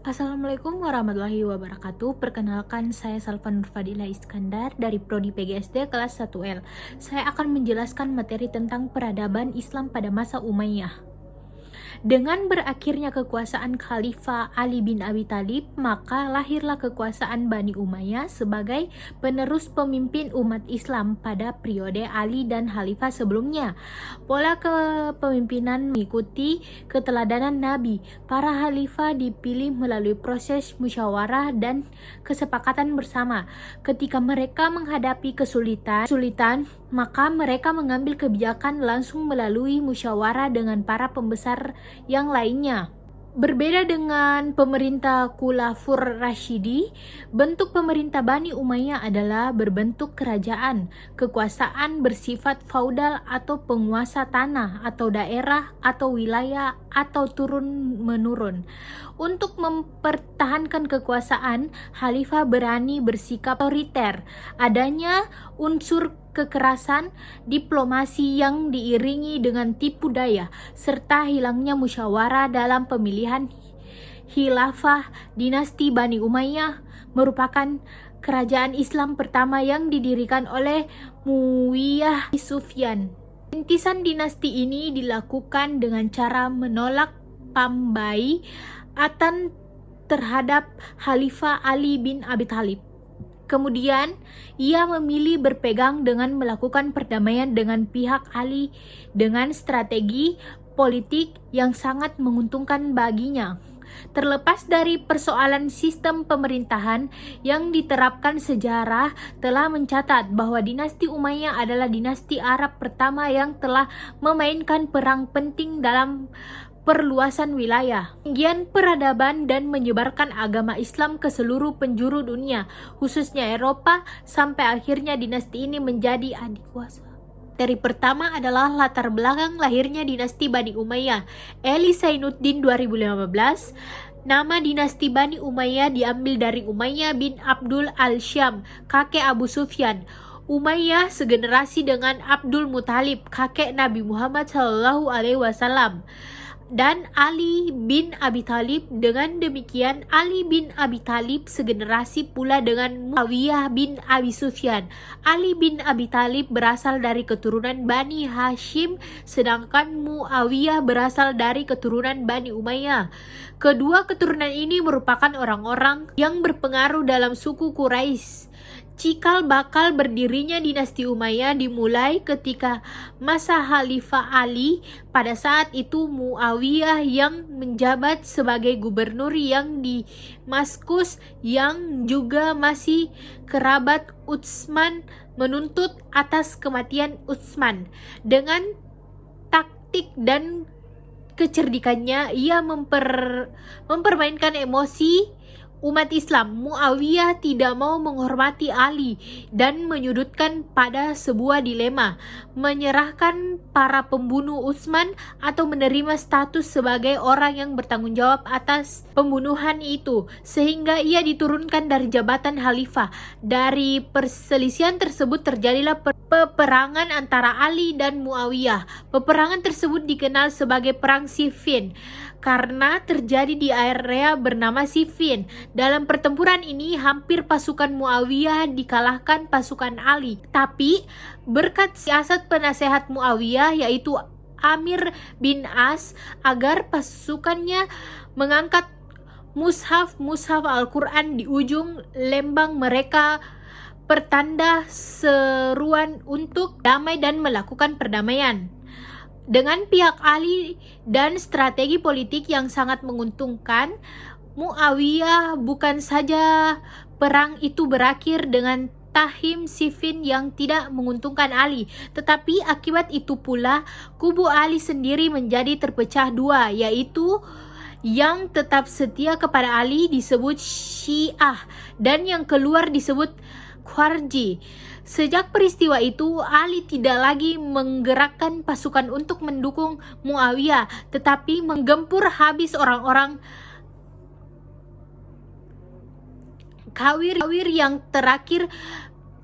Assalamualaikum warahmatullahi wabarakatuh. Perkenalkan, saya Salva Nurfadila Iskandar dari Prodi PGSD kelas 1L. Saya akan menjelaskan materi tentang peradaban Islam pada masa Umayyah. Dengan berakhirnya kekuasaan Khalifah Ali bin Abi Thalib, maka lahirlah kekuasaan Bani Umayyah sebagai penerus pemimpin umat Islam pada periode Ali dan Khalifah sebelumnya. Pola kepemimpinan mengikuti keteladanan Nabi. Para Khalifah dipilih melalui proses musyawarah dan kesepakatan bersama. Ketika mereka menghadapi kesulitan, maka mereka mengambil kebijakan langsung melalui musyawarah dengan para pembesar yang lainnya. Berbeda dengan pemerintah Khulafaur Rasyidi, bentuk pemerintah Bani Umayyah adalah berbentuk kerajaan. Kekuasaan bersifat feudal atau penguasa tanah atau daerah atau wilayah atau turun-menurun. Untuk mempertahankan kekuasaan, Khalifah berani bersikap otoriter. Adanya unsur kekerasan, diplomasi yang diiringi dengan tipu daya, serta hilangnya musyawarah dalam pemilihan khilafah dinasti Bani Umayyah merupakan kerajaan Islam pertama yang didirikan oleh Muawiyah bin Sufyan. Rintisan dinasti ini dilakukan dengan cara menolak pembaiatan terhadap Khalifah Ali bin Abi Thalib. Kemudian, ia memilih berpegang dengan melakukan perdamaian dengan pihak Ali dengan strategi politik yang sangat menguntungkan baginya. Terlepas dari persoalan sistem pemerintahan yang diterapkan, sejarah telah mencatat bahwa dinasti Umayyah adalah dinasti Arab pertama yang telah memainkan peran penting dalam perluasan wilayah, tinggian peradaban, dan menyebarkan agama Islam ke seluruh penjuru dunia, khususnya Eropa, sampai akhirnya dinasti ini menjadi adikuasa. Materi pertama adalah latar belakang lahirnya dinasti Bani Umayyah. Eli Zainuddin 2015. Nama dinasti Bani Umayyah diambil dari Umayyah bin Abdul al-Syam, kakek Abu Sufyan. Umayyah segenerasi dengan Abdul Muthalib, kakek Nabi Muhammad SAW. Dan Ali bin Abi Thalib. Dengan demikian, Ali bin Abi Thalib segenerasi pula dengan Muawiyah bin Abi Sufyan. Ali bin Abi Thalib berasal dari keturunan Bani Hashim, sedangkan Muawiyah berasal dari keturunan Bani Umayyah. Kedua keturunan ini merupakan orang-orang yang berpengaruh dalam suku Quraisy. Cikal bakal berdirinya dinasti Umayyah dimulai ketika masa Khalifah Ali. Pada saat itu Muawiyah yang menjabat sebagai gubernur yang di Damaskus, yang juga masih kerabat Utsman, menuntut atas kematian Utsman. Dengan taktik dan kecerdikannya, ia mempermainkan emosi umat Islam. Muawiyah tidak mau menghormati Ali dan menyudutkan pada sebuah dilema, menyerahkan para pembunuh Utsman atau menerima status sebagai orang yang bertanggung jawab atas pembunuhan itu, sehingga ia diturunkan dari jabatan khalifah. Dari perselisihan tersebut terjadilah peperangan antara Ali dan Muawiyah. Peperangan tersebut dikenal sebagai Perang Siffin karena terjadi di area bernama Siffin. Dalam pertempuran ini hampir pasukan Muawiyah dikalahkan pasukan Ali. Tapi berkat siasat penasehat Muawiyah, yaitu Amir bin As, agar pasukannya mengangkat mushaf Al-Quran di ujung lembang mereka, pertanda seruan untuk damai dan melakukan perdamaian. Dengan pihak Ali dan strategi politik yang sangat menguntungkan Muawiyah, bukan saja perang itu berakhir dengan Tahim Siffin yang tidak menguntungkan Ali, tetapi akibat itu pula kubu Ali sendiri menjadi terpecah dua, yaitu yang tetap setia kepada Ali disebut Syiah dan yang keluar disebut Khawarij. Sejak peristiwa itu, Ali tidak lagi menggerakkan pasukan untuk mendukung Muawiyah, tetapi menggempur habis orang-orang kafir yang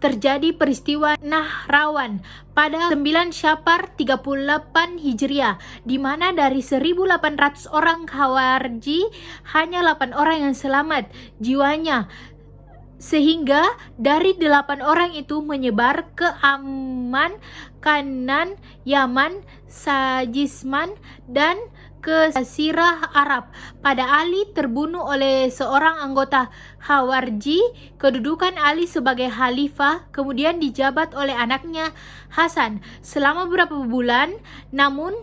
terjadi peristiwa Nahrawan pada 9 Syafar 38 Hijriah, di mana dari 1.800 orang Khawarij hanya 8 orang yang selamat jiwanya, sehingga dari 8 orang itu menyebar ke Amman, Kanan, Yaman, Sajisman, dan ke Jazirah Arab. Pada Ali terbunuh oleh seorang anggota Khawarij, kedudukan Ali sebagai khalifah kemudian dijabat oleh anaknya Hasan selama beberapa bulan, namun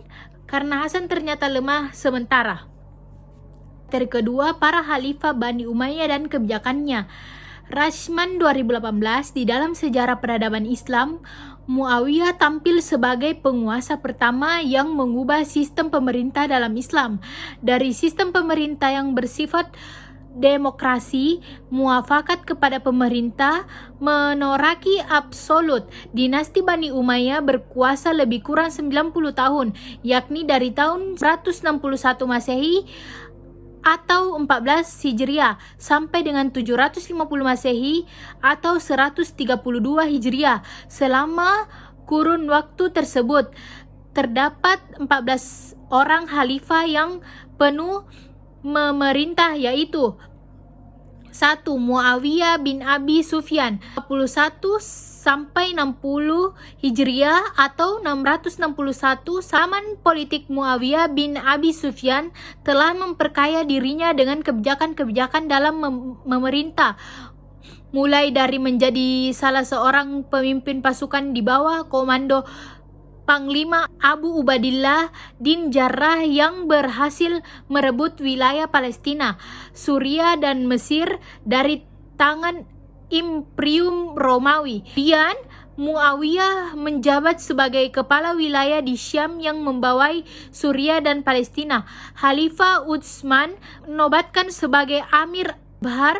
karena Hasan ternyata lemah sementara. Materi kedua, para khalifah Bani Umayyah dan kebijakannya. Rashman 2018, di dalam sejarah peradaban Islam, Muawiyah tampil sebagai penguasa pertama yang mengubah sistem pemerintah dalam Islam. Dari sistem pemerintah yang bersifat demokrasi, muafakat kepada pemerintah, monarki absolut. Dinasti Bani Umayyah berkuasa lebih kurang 90 tahun, yakni dari tahun 161 Masehi atau 14 Hijriah sampai dengan 750 Masehi atau 132 Hijriah. Selama kurun waktu tersebut terdapat 14 orang khalifah yang penuh memerintah, yaitu 1. Muawiyah bin Abi Sufyan 41 sampai 60 Hijriah atau 661. Zaman politik Muawiyah bin Abi Sufyan telah memperkaya dirinya dengan kebijakan-kebijakan dalam memerintah, mulai dari menjadi salah seorang pemimpin pasukan di bawah komando Panglima Abu Ubadillah bin Jarrah yang berhasil merebut wilayah Palestina, Suriah, dan Mesir dari tangan Imperium Romawi. Kemudian Muawiyah menjabat sebagai kepala wilayah di Syam yang membawai Suriah dan Palestina. Khalifah Utsman nobatkan sebagai Amir Bahar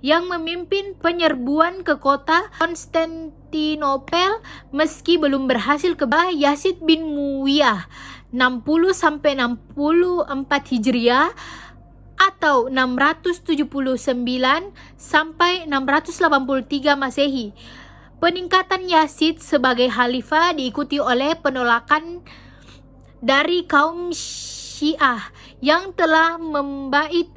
yang memimpin penyerbuan ke kota Konstantinopel meski belum berhasil ke Yazid bin Muawiyah 60 sampai 64 Hijriah atau 679 sampai 683 Masehi. Peningkatan Yazid sebagai khalifah diikuti oleh penolakan dari kaum Syiah yang telah membait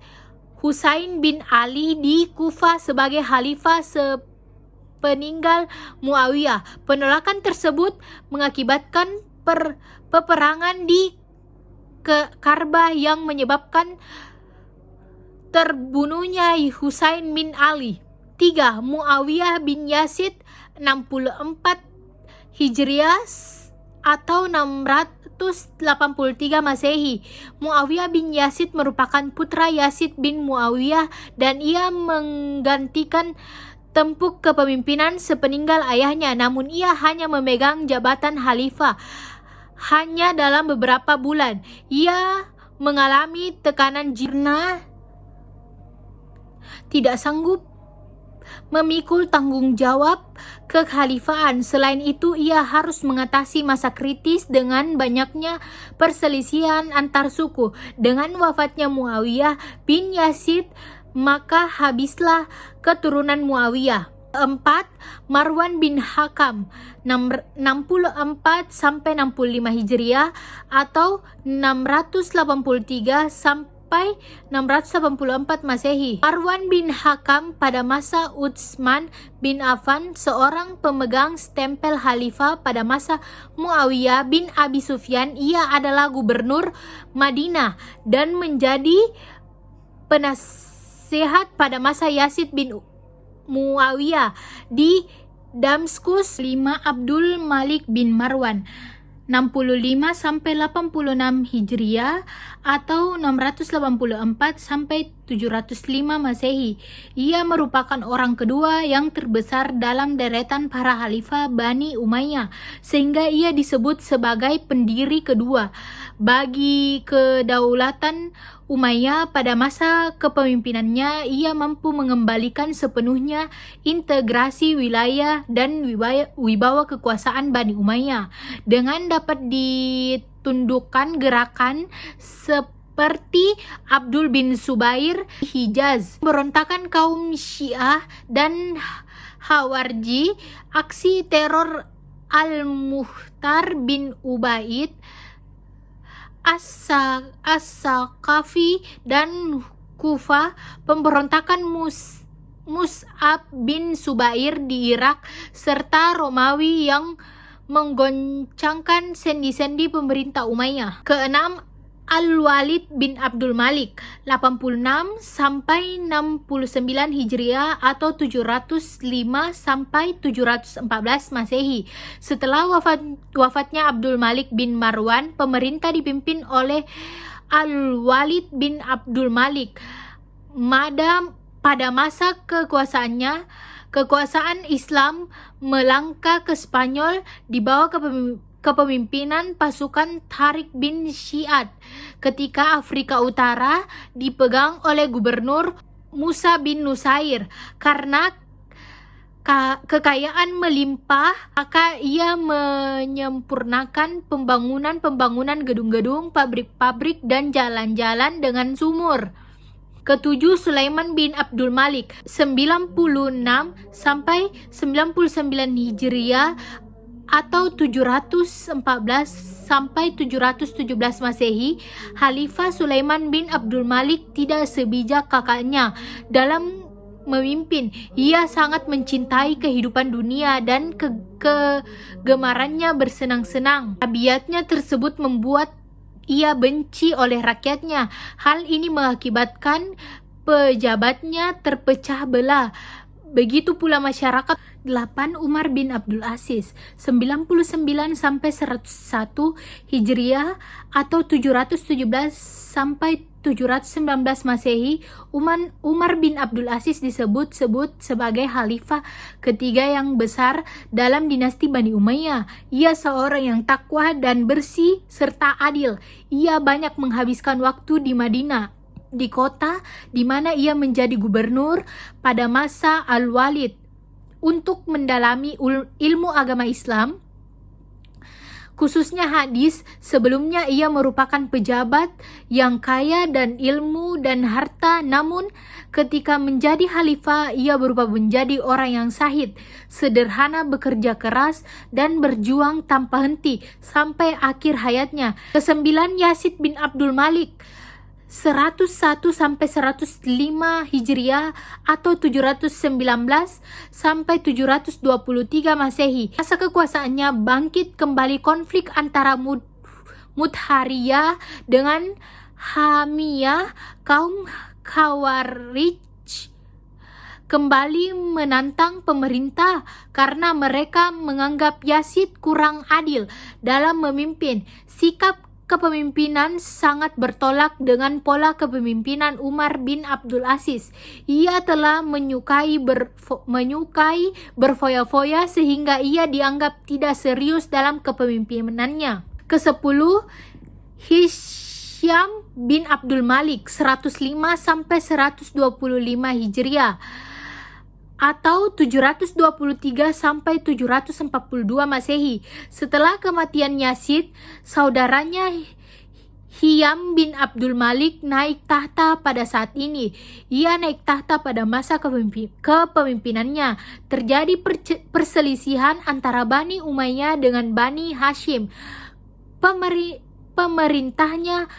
Husain bin Ali di Kufah sebagai khalifah sepeninggal Muawiyah. Penolakan tersebut mengakibatkan peperangan di Karbah yang menyebabkan terbunuhnya Husain bin Ali. 3. Muawiyah bin Yazid 64 Hijriah atau 683 Masehi. Muawiyah bin Yazid merupakan putra Yazid bin Muawiyah dan ia menggantikan tempuk kepemimpinan sepeninggal ayahnya, namun ia hanya memegang jabatan khalifah hanya dalam beberapa bulan. Ia mengalami tekanan karena tidak sanggup memikul tanggung jawab kekhalifahan. Selain itu, ia harus mengatasi masa kritis dengan banyaknya perselisihan antar suku. Dengan wafatnya Muawiyah bin Yazid, maka habislah keturunan Muawiyah. 4. Marwan bin Hakam 64 sampai 65 Hijriah atau 683 sampai 684 Masehi. Marwan bin Hakam pada masa Utsman bin Affan, seorang pemegang stempel khalifah pada masa Muawiyah bin Abi Sufyan. Ia adalah gubernur Madinah dan menjadi penasehat pada masa Yazid bin Muawiyah di Damaskus. 5. Abdul Malik bin Marwan 65 sampai 86 Hijriah atau 684 sampai 705 Masehi. Ia merupakan orang kedua yang terbesar dalam deretan para khalifah Bani Umayyah, sehingga ia disebut sebagai pendiri kedua bagi kedaulatan Umayyah. Pada masa kepemimpinannya, ia mampu mengembalikan sepenuhnya integrasi wilayah dan wibawa kekuasaan Bani Umayyah dengan dapat ditundukkan gerakan seperti Abdul bin Zubair Hijaz, pemberontakan kaum Syiah dan Hawarji, aksi teror Al-Muhtar bin Ubaid As-Saqafi dan Kufah, pemberontakan Mus'ab bin Subair di Irak, serta Romawi yang menggoncangkan sendi-sendi pemerintah Umayyah. Keenam, Al-Walid bin Abdul Malik 86 sampai 69 Hijriah atau 705 sampai 714 Masehi. Setelah wafatnya Abdul Malik bin Marwan, pemerintah dipimpin oleh Al-Walid bin Abdul Malik. Pada masa kekuasaan Islam melangkah ke Spanyol di bawah kepemimpinan pasukan Tariq bin Ziyad, ketika Afrika Utara dipegang oleh Gubernur Musa bin Nusair. Karena kekayaan melimpah, maka ia menyempurnakan pembangunan gedung-gedung, pabrik-pabrik, dan jalan-jalan dengan sumur. Ketujuh, Sulaiman bin Abdul Malik 96 sampai 99 Hijriah atau 714 sampai 717 Masehi. Khalifah Sulaiman bin Abdul Malik tidak sebijak kakaknya dalam memimpin. Ia sangat mencintai kehidupan dunia dan kegemarannya bersenang-senang. Tabiatnya tersebut membuat ia benci oleh rakyatnya. Hal ini mengakibatkan pejabatnya terpecah belah. Begitu pula masyarakat. 8. Umar bin Abdul Aziz 99 sampai 101 Hijriah atau 717 sampai 719 Masehi. Umar bin Abdul Aziz disebut-sebut sebagai khalifah ketiga yang besar dalam dinasti Bani Umayyah. Ia seorang yang takwa dan bersih serta adil. Ia banyak menghabiskan waktu di Madinah, di kota di mana ia menjadi gubernur pada masa Al-Walid, untuk mendalami ilmu agama Islam, khususnya hadis. Sebelumnya ia merupakan pejabat yang kaya dan ilmu dan harta, namun ketika menjadi khalifah ia berubah menjadi orang yang zahid, sederhana, bekerja keras, dan berjuang tanpa henti sampai akhir hayatnya. Kesembilan, Yazid bin Abdul Malik 101 sampai 105 Hijriah atau 719 sampai 723 Masehi. Masa kekuasaannya bangkit kembali konflik antara Mudhariyah dengan Hamiyah. Kaum Khawarij kembali menantang pemerintah karena mereka menganggap Yazid kurang adil dalam memimpin. Sikap kepemimpinan sangat bertolak dengan pola kepemimpinan Umar bin Abdul Aziz. Ia telah menyukai berfoya-foya sehingga ia dianggap tidak serius dalam kepemimpinannya. Ke-10, Hisham bin Abdul Malik 105 sampai 125 Hijriah atau 723 sampai 742 Masehi. Setelah kematian Yazid, saudaranya Hisham bin Abdul Malik naik tahta pada saat ini. Ia naik tahta pada masa kepemimpinannya. Terjadi perselisihan antara Bani Umayyah dengan Bani Hashim. Pemerintahnya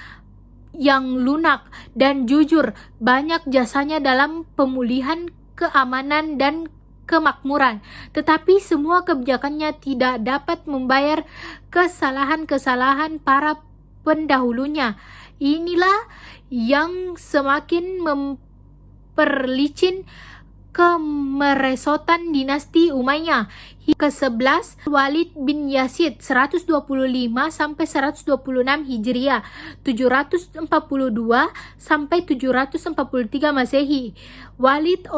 yang lunak dan jujur, banyak jasanya dalam pemulihan keamanan dan kemakmuran, tetapi semua kebijakannya tidak dapat membayar kesalahan-kesalahan para pendahulunya. Inilah yang semakin memperlicin kemerosotan dinasti Umayyah. Ke-11, Walid bin Yazid 125 sampai 126 Hijriah, 742 sampai 743 Masehi. Walid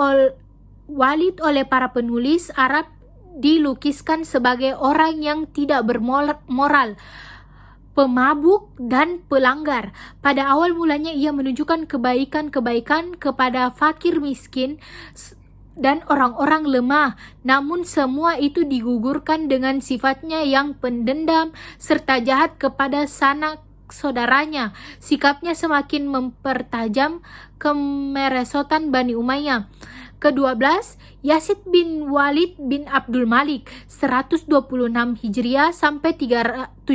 oleh para penulis Arab dilukiskan sebagai orang yang tidak bermoral, pemabuk, dan pelanggar. Pada awal mulanya ia menunjukkan kebaikan-kebaikan kepada fakir miskin dan orang-orang lemah, namun semua itu digugurkan dengan sifatnya yang pendendam serta jahat kepada sanak saudaranya. Sikapnya semakin mempertajam kemerosotan Bani Umayyah. Ke-12, Yazid bin Walid bin Abdul Malik 126 Hijriah sampai 743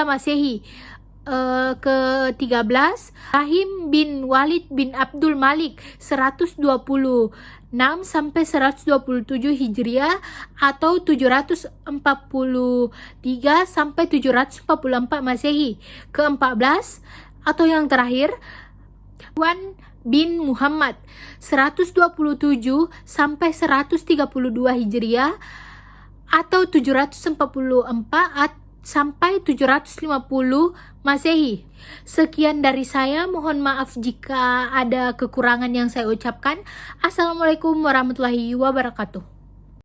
Masehi. Ke-13, Rahim bin Walid bin Abdul Malik 126 sampai 127 Hijriah atau 743 sampai 744 Masehi. Ke-14 atau yang terakhir, Wan bin Muhammad 127 sampai 132 Hijriah atau 744 sampai 750 Masehi. Sekian dari saya, mohon maaf jika ada kekurangan yang saya ucapkan. Assalamualaikum warahmatullahi wabarakatuh.